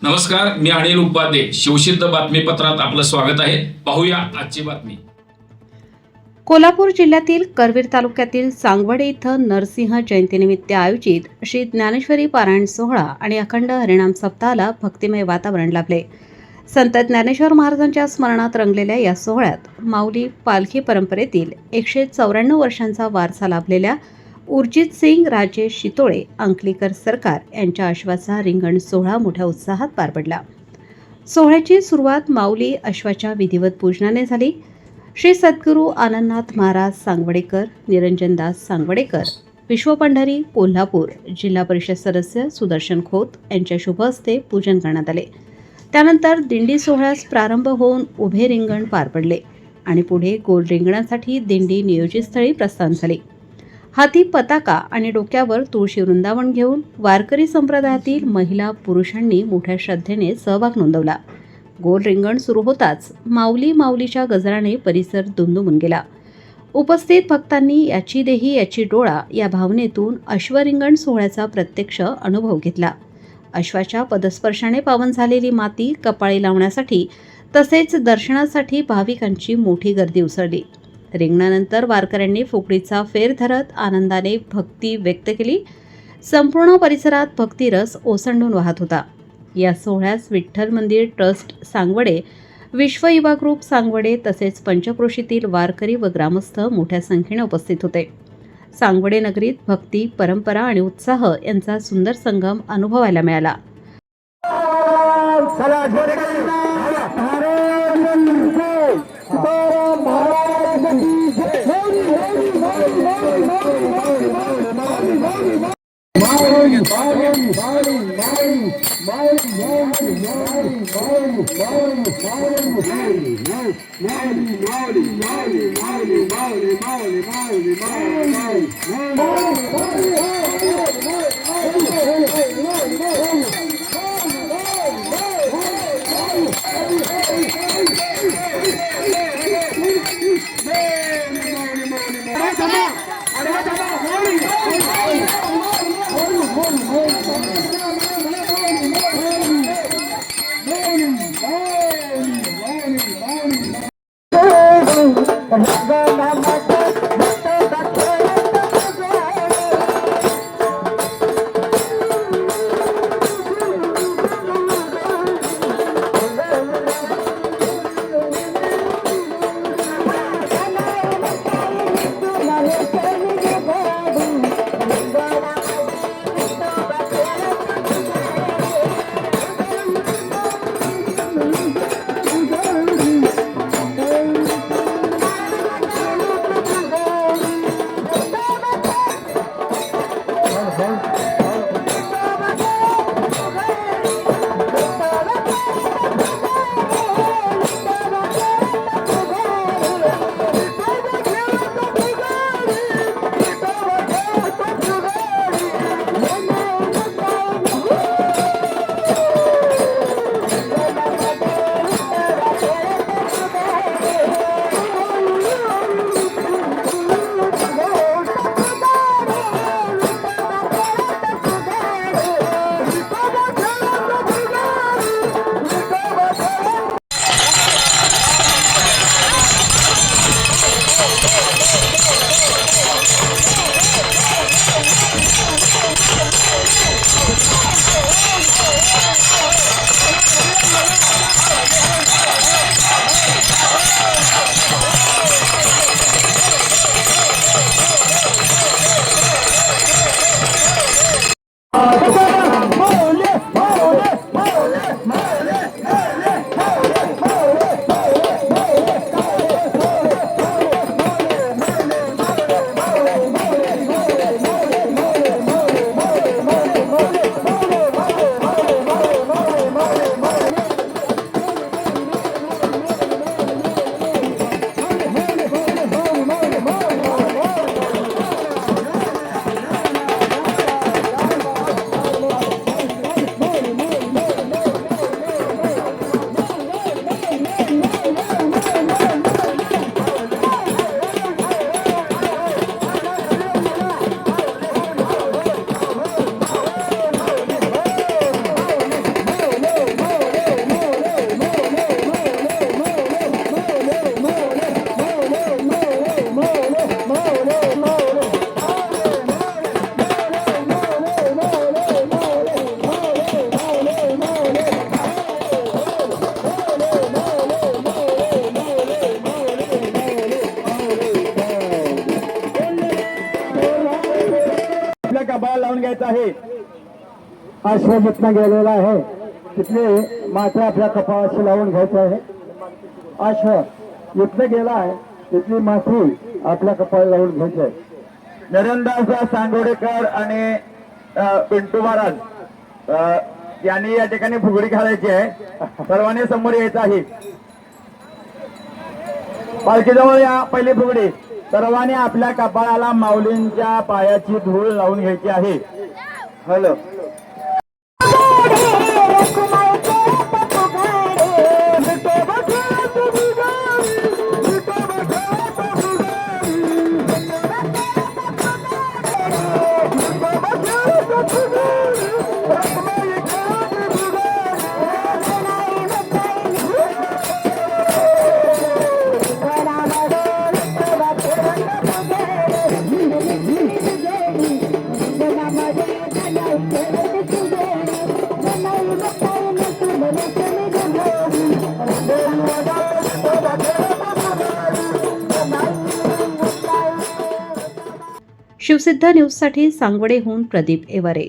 नमस्कार, मी अनिल उपाध्ये. शिवसिद्ध बातमीपत्रात आपलं स्वागत आहे. पाहूया आजची बातमी. कोल्हापूर जिल्ह्यातील करवीर तालुक्यातील सांगवडे इथं नरसिंह जयंतीनिमित्त आयोजित श्री ज्ञानेश्वरी पारायण सोहळा आणि अखंड हरिनाम सप्ताहाला भक्तिमय वातावरण लाभले. संत ज्ञानेश्वर महाराजांच्या स्मरणात रंगलेल्या या सोहळ्यात माऊली पालखी परंपरेतील 194 वर्षांचा वारसा लाभलेल्या उर्जित सिंग राजे शितोळे अंकलीकर सरकार यांच्या अश्वाचा रिंगण सोहळा मोठ्या उत्साहात पार पडला. सोहळ्याची सुरुवात माऊली अश्वाच्या विधिवत पूजनाने झाली. श्री सद्गुरू आनंदनाथ महाराज सांगवडेकर, निरंजनदास सांगवडेकर, विश्वपंढरी कोल्हापूर जिल्हा परिषद सदस्य सुदर्शन खोत यांच्या शुभ हस्ते पूजन करण्यात आले. त्यानंतर दिंडी सोहळ्यास प्रारंभ होऊन उभे रिंगण पार पडले आणि पुढे गोल रिंगणासाठी दिंडी नियोजित स्थळी प्रस्थान झाली. हाती पताका आणि डोक्यावर तुळशी वृंदावन घेऊन वारकरी संप्रदायातील महिला पुरुषांनी मोठ्या श्रद्धेने सहभाग नोंदवला. गोल रिंगण सुरू होताच माऊली माऊलीच्या गजराने परिसर दुमदुमून गेला. उपस्थित भक्तांनी याची देही याची डोळा या भावनेतून अश्वरिंगण सोहळ्याचा प्रत्यक्ष अनुभव घेतला. अश्वाच्या पदस्पर्शाने पावन झालेली माती कपाळी लावण्यासाठी तसेच दर्शनासाठी भाविकांची मोठी गर्दी उसळली. रिंगणानंतर वारकऱ्यांनी फुगडीचा फेर धरत आनंदाने भक्ती व्यक्त केली. संपूर्ण परिसरात भक्तिरस ओसंडून वाहत होता. या सोहळ्यास विठ्ठल मंदिर ट्रस्ट सांगवडे, विश्व युवा ग्रुप सांगवडे तसेच पंचक्रोशीतील वारकरी व ग्रामस्थ मोठ्या संख्येने उपस्थित होते. सांगवडे नगरीत भक्ती, परंपरा आणि उत्साह यांचा सुंदर संगम अनुभवायला मिळाला. घ्यायचा आहे. अश्वजितनं गेलेला आहे, तिथले माथा आपल्या कपाळाशी लावून घ्यायचं आहे. अश्व इथनं गेला आहे, तिथली माथी आपल्या कपाळाला लावून घ्यायची आहे. नरेंद्रदास सांगोडेकर आणि पिंटू महाराज यांनी या ठिकाणी फुगडी घालायची आहे. सर्वांनी समोर यायचं आहे. पालखीजवळ या पहिली फुगडी. सर्वांनी आपल्या कपाळाला माऊलींच्या पायाची धूळ लावून घ्यायची आहे. हॅलो. शिवसिद्ध न्यूजसाठी सांगवडेहून प्रदीप एवारे.